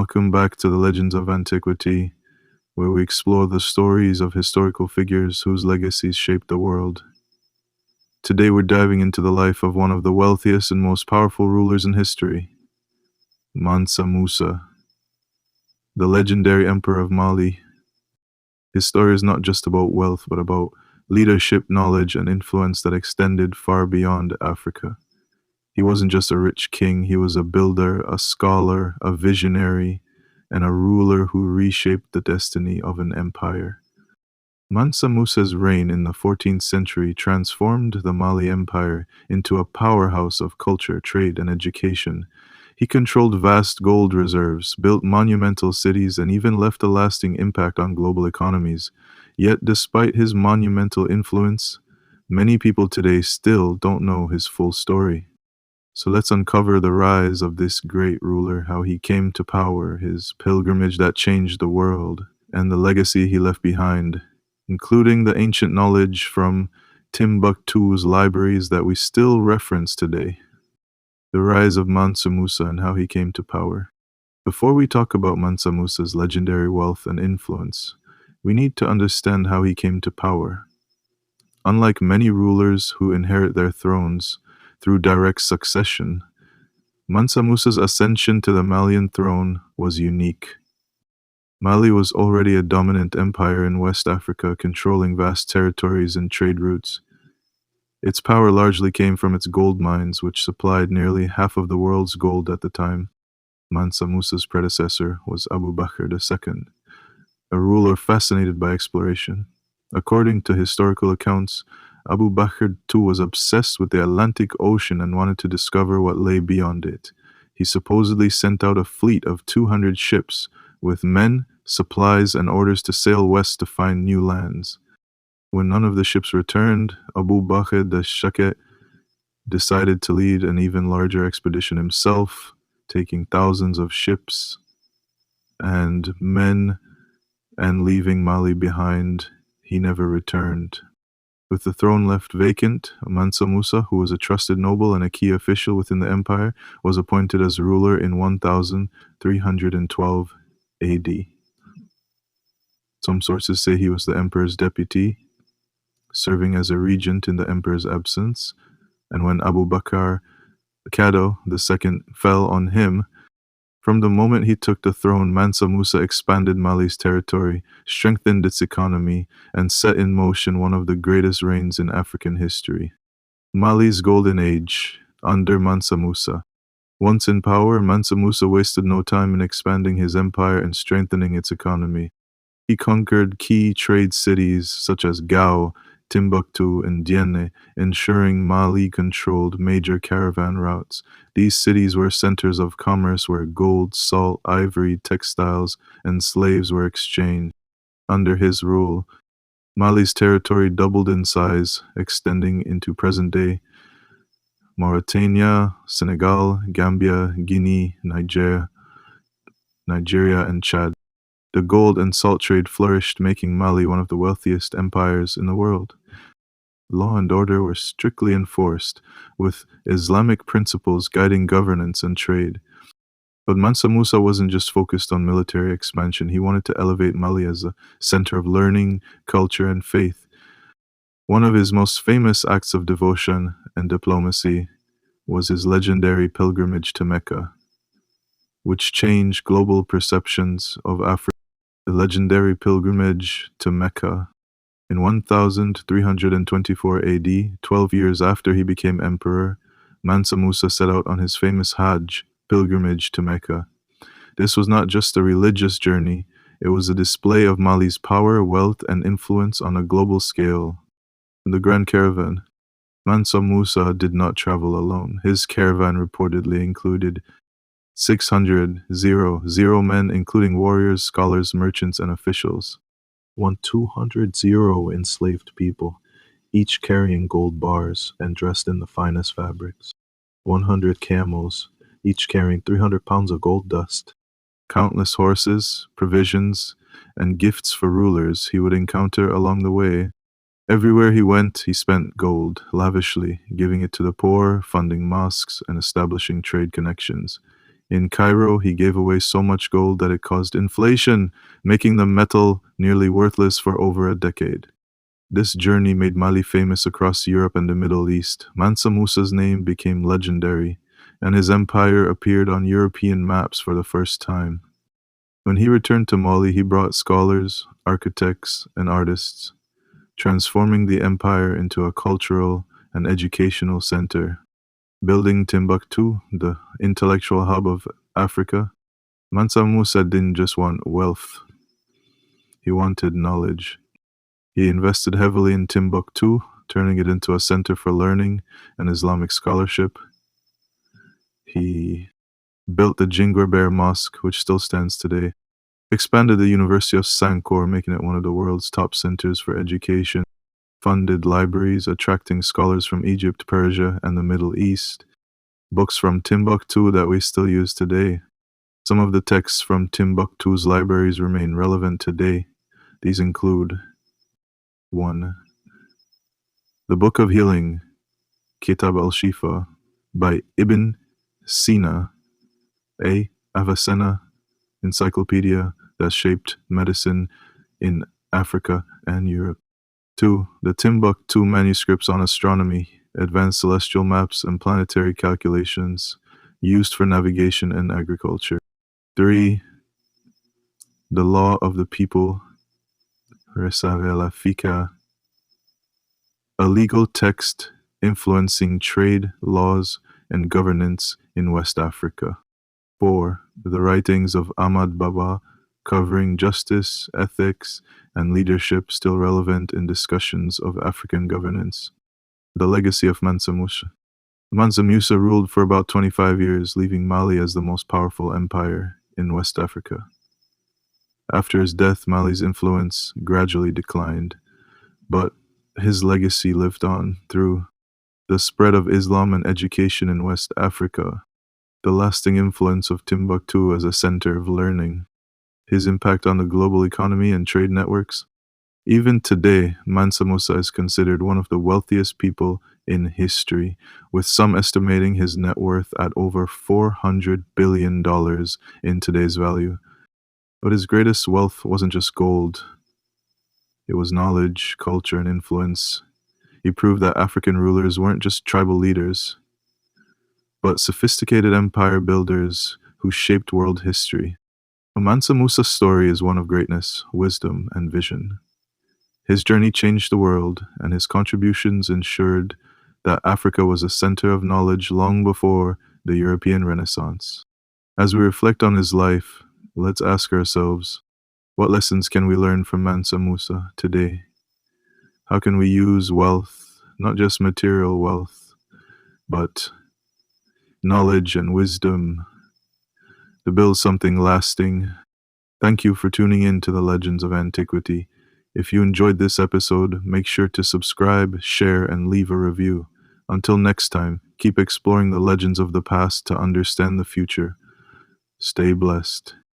Welcome back to the Legends of Antiquity, where we explore the stories of historical figures whose legacies shaped the world. Today we're diving into the life of one of the wealthiest and most powerful rulers in history, Mansa Musa, the legendary emperor of Mali. His story is not just about wealth, but about leadership, knowledge, and influence that extended far beyond Africa. He wasn't just a rich king, he was a builder, a scholar, a visionary, and a ruler who reshaped the destiny of an empire. Mansa Musa's reign in the 14th century transformed the Mali Empire into a powerhouse of culture, trade, and education. He controlled vast gold reserves, built monumental cities, and even left a lasting impact on global economies. Yet, despite his monumental influence, many people today still don't know his full story. So let's uncover the rise of this great ruler, how he came to power, his pilgrimage that changed the world, and the legacy he left behind, including the ancient knowledge from Timbuktu's libraries that we still reference today. The rise of Mansa Musa and how he came to power. Before we talk about Mansa Musa's legendary wealth and influence, we need to understand how he came to power. Unlike many rulers who inherit their thrones through direct succession, Mansa Musa's ascension to the Malian throne was unique. Mali was already a dominant empire in West Africa, controlling vast territories and trade routes. Its power largely came from its gold mines, which supplied nearly half of the world's gold at the time. Mansa Musa's predecessor was Abu Bakr II, a ruler fascinated by exploration. According to historical accounts, Abu Bakr II was obsessed with the Atlantic Ocean and wanted to discover what lay beyond it. He supposedly sent out a fleet of 200 ships with men, supplies, and orders to sail west to find new lands. When none of the ships returned, Abu Bakr II decided to lead an even larger expedition himself, taking thousands of ships and men and leaving Mali behind. He never returned. With the throne left vacant, Mansa Musa, who was a trusted noble and a key official within the empire, was appointed as ruler in 1312 AD. Some sources say he was the emperor's deputy, serving as a regent in the emperor's absence, and when Abu Bakr Kado II fell on him, from the moment he took the throne, Mansa Musa expanded Mali's territory, strengthened its economy, and set in motion one of the greatest reigns in African history. Mali's golden age, under Mansa Musa. Once in power, Mansa Musa wasted no time in expanding his empire and strengthening its economy. He conquered key trade cities such as Gao, Timbuktu, and Dienne, ensuring Mali controlled major caravan routes. These cities were centers of commerce where gold, salt, ivory, textiles, and slaves were exchanged. Under his rule, Mali's territory doubled in size, extending into present-day Mauritania, Senegal, Gambia, Guinea, Nigeria, and Chad. The gold and salt trade flourished, making Mali one of the wealthiest empires in the world. Law and order were strictly enforced, with Islamic principles guiding governance and trade. But Mansa Musa wasn't just focused on military expansion. He wanted to elevate Mali as a center of learning, culture, and faith. One of his most famous acts of devotion and diplomacy was his legendary pilgrimage to Mecca, which changed global perceptions of Africa. The legendary pilgrimage to Mecca. In 1324 AD, 12 years after he became emperor, Mansa Musa set out on his famous Hajj pilgrimage to Mecca. This was not just a religious journey, it was a display of Mali's power, wealth, and influence on a global scale. In the Grand Caravan, Mansa Musa did not travel alone. His caravan reportedly included 600 men, including warriors, scholars, merchants, and officials. 200 enslaved people, each carrying gold bars and dressed in the finest fabrics. 100 camels, each carrying 300 pounds of gold dust. Countless horses, provisions, and gifts for rulers he would encounter along the way. Everywhere he went, he spent gold lavishly, giving it to the poor, funding mosques, and establishing trade connections. In Cairo, he gave away so much gold that it caused inflation, making the metal nearly worthless for over a decade. This journey made Mali famous across Europe and the Middle East. Mansa Musa's name became legendary, and his empire appeared on European maps for the first time. When he returned to Mali, he brought scholars, architects, and artists, transforming the empire into a cultural and educational center. Building Timbuktu, the intellectual hub of Africa, Mansa Musa didn't just want wealth, he wanted knowledge. He invested heavily in Timbuktu, turning it into a center for learning and Islamic scholarship. He built the Jingwerbere Mosque, which still stands today, expanded the University of Sankore, making it one of the world's top centers for education, funded libraries, attracting scholars from Egypt, Persia, and the Middle East, books from Timbuktu that we still use today. Some of the texts from Timbuktu's libraries remain relevant today. These include 1. The Book of Healing, Kitab al-Shifa, by Ibn Sina, a Avicenna encyclopedia that shaped medicine in Africa and Europe. 2. The Timbuktu manuscripts on astronomy, advanced celestial maps and planetary calculations used for navigation and agriculture. 3. The Law of the People, Resave la Fika, a legal text influencing trade, laws, and governance in West Africa. 4. The writings of Ahmad Baba, covering justice, ethics, and leadership still relevant in discussions of African governance. The legacy of Mansa Musa. Mansa Musa ruled for about 25 years, leaving Mali as the most powerful empire in West Africa. After his death, Mali's influence gradually declined, but his legacy lived on through the spread of Islam and education in West Africa, the lasting influence of Timbuktu as a center of learning, his impact on the global economy and trade networks. Even today, Mansa Musa is considered one of the wealthiest people in history, with some estimating his net worth at over $400 billion in today's value. But his greatest wealth wasn't just gold. It was knowledge, culture, and influence. He proved that African rulers weren't just tribal leaders, but sophisticated empire builders who shaped world history. Mansa Musa's story is one of greatness, wisdom, and vision. His journey changed the world, and his contributions ensured that Africa was a center of knowledge long before the European Renaissance. As we reflect on his life, let's ask ourselves, what lessons can we learn from Mansa Musa today? How can we use wealth, not just material wealth, but knowledge and wisdom to build something lasting? Thank you for tuning in to the Legends of Antiquity. If you enjoyed this episode, make sure to subscribe, share, and leave a review. Until next time, keep exploring the legends of the past to understand the future. Stay blessed.